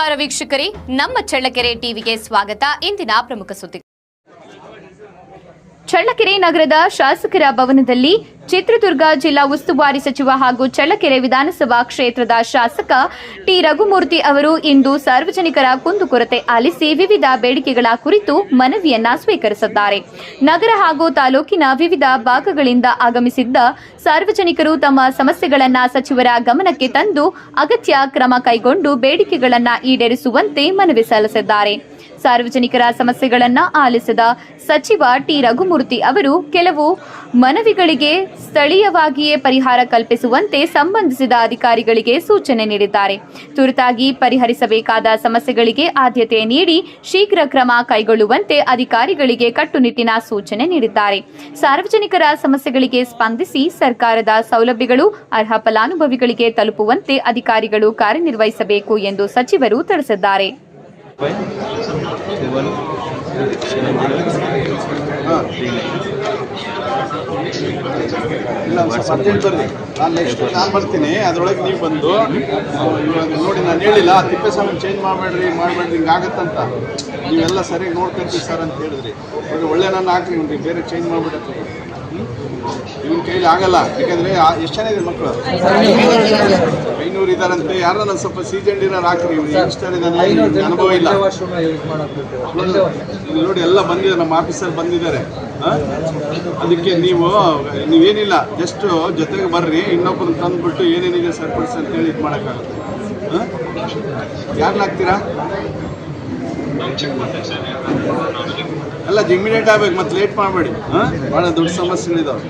ನಮಸ್ಕಾರ ವೀಕ್ಷಕರೇ, ನಮ್ಮ ಚಳ್ಳಕೆರೆ ಟಿವಿಗೆ ಸ್ವಾಗತ. ಇಂದಿನ ಪ್ರಮುಖ ಸುದ್ದಿ. ಚಳ್ಳಕೆರೆ ನಗರದ ಶಾಸಕರ ಭವನದಲ್ಲಿ ಚಿತ್ರದುರ್ಗ ಜಿಲ್ಲಾ ಉಸ್ತುವಾರಿ ಸಚಿವ ಹಾಗೂ ಚಳ್ಳಕೆರೆ ವಿಧಾನಸಭಾ ಕ್ಷೇತ್ರದ ಶಾಸಕ ಟಿ ರಘುಮೂರ್ತಿ ಅವರು ಇಂದು ಸಾರ್ವಜನಿಕರ ಕುಂದುಕೊರತೆ ಆಲಿಸಿ ವಿವಿಧ ಬೇಡಿಕೆಗಳ ಕುರಿತು ಮನವಿಯನ್ನ ಸ್ವೀಕರಿಸಿದ್ದಾರೆ. ನಗರ ಹಾಗೂ ತಾಲೂಕಿನ ವಿವಿಧ ಭಾಗಗಳಿಂದ ಆಗಮಿಸಿದ್ದ ಸಾರ್ವಜನಿಕರು ತಮ್ಮ ಸಮಸ್ಯೆಗಳನ್ನು ಸಚಿವರ ಗಮನಕ್ಕೆ ತಂದು ಅಗತ್ಯ ಕ್ರಮ ಕೈಗೊಂಡು ಬೇಡಿಕೆಗಳನ್ನು ಈಡೇರಿಸುವಂತೆ ಮನವಿ ಸಲ್ಲಿಸಿದ್ದಾರೆ. ಸಾರ್ವಜನಿಕರ ಸಮಸ್ಯೆಗಳನ್ನು ಆಲಿಸಿದ ಸಚಿವ ಟಿ ರಘುಮೂರ್ತಿ ಅವರು ಕೆಲವು ಮನವಿಗಳಿಗೆ ಸ್ಥಳೀಯವಾಗಿಯೇ ಪರಿಹಾರ ಕಲ್ಪಿಸುವಂತೆ ಸಂಬಂಧಿಸಿದ ಅಧಿಕಾರಿಗಳಿಗೆ ಸೂಚನೆ ನೀಡಿದ್ದಾರೆ. ತುರ್ತಾಗಿ ಪರಿಹರಿಸಬೇಕಾದ ಸಮಸ್ಯೆಗಳಿಗೆ ಆದ್ಯತೆ ನೀಡಿ ಶೀಘ್ರ ಕ್ರಮ ಕೈಗೊಳ್ಳುವಂತೆ ಅಧಿಕಾರಿಗಳಿಗೆ ಕಟ್ಟುನಿಟ್ಟಿನ ಸೂಚನೆ ನೀಡಿದ್ದಾರೆ. ಸಾರ್ವಜನಿಕರ ಸಮಸ್ಯೆಗಳಿಗೆ ಸ್ಪಂದಿಸಿ ಸರ್ಕಾರದ ಸೌಲಭ್ಯಗಳು ಅರ್ಹ ಫಲಾನುಭವಿಗಳಿಗೆ ತಲುಪುವಂತೆ ಅಧಿಕಾರಿಗಳು ಕಾರ್ಯನಿರ್ವಹಿಸಬೇಕು ಎಂದು ಸಚಿವರು ತಿಳಿಸಿದ್ದಾರೆ. ಇಲ್ಲ ಅರ್ಜೆಂಟ್ ಬರ್ರಿ, ನಾನು ಬರ್ತೀನಿ. ಅದರೊಳಗೆ ನೀವು ಬಂದು ಇವಾಗ ನೋಡಿ, ನಾನು ಹೇಳಿಲ್ಲ ತಿಪ್ಪೇಸ್ವಾಮಿ ಚೇಂಜ್ ಮಾಡಬೇಡ್ರಿ ಹಿಂಗಾಗತ್ತಂತ. ನೀವೆಲ್ಲ ಸರಿಯಾಗಿ ನೋಡ್ಕೊಂತೀವಿ ಸರ್ ಅಂತ ಹೇಳಿದ್ರಿ. ಇವಾಗ ಒಳ್ಳೆ ನನ್ನ ಹಾಕ್ರಿ, ಇವ್ನಿಗೆ ಬೇರೆ ಚೇಂಜ್ ಮಾಡಿಬಿಡತ್ತೆ. ಇವನ ಕೈಲಿ ಆಗಲ್ಲ, ಯಾಕಂದರೆ ಎಷ್ಟು ಜನ ಇದೆ ಮಕ್ಕಳು? 500 ಇದ್ದಾರಂತೆ. ಯಾರನ್ನ ಸ್ವಲ್ಪ ಸೀಸನ್ ಇರೋರು ಹಾಕ್ರಿ. ಇವ್ರು ಯಂಗ್ಸ್ಟರ್ ಇದ್ದಾನೆ, ಅನುಭವ ಇಲ್ಲ. ನೋಡಿ ಎಲ್ಲ ಬಂದಿದ್ದಾರೆ, ನಮ್ಮ ಆಫೀಸರ್ ಬಂದಿದ್ದಾರೆ. ಅದಕ್ಕೆ ನೀವೇನಿಲ್ಲ, ಜಸ್ಟ್ ಜೊತೆಗೆ ಬರ್ರಿ, ಇನ್ನೊಬ್ಬರನ್ನ ತಂದುಬಿಟ್ಟು ಏನೇನಿದೆ ಸರಿಪಡಿಸಿ ಅಂತೇಳಿ ಇದು ಮಾಡೋಕ್ಕಾಗುತ್ತೆ. ಯಾರನ್ನ ಹಾಕ್ತೀರಾ? ಅಲ್ಲ, ಇಮಿಡಿಯೇಟ್ ಆಗ್ಬೇಕು, ಮತ್ತೆ ಲೇಟ್ ಮಾಡಬೇಡಿ. ಭಾಳ ದೊಡ್ಡ ಸಮಸ್ಯೆ ಇದಾವೆ.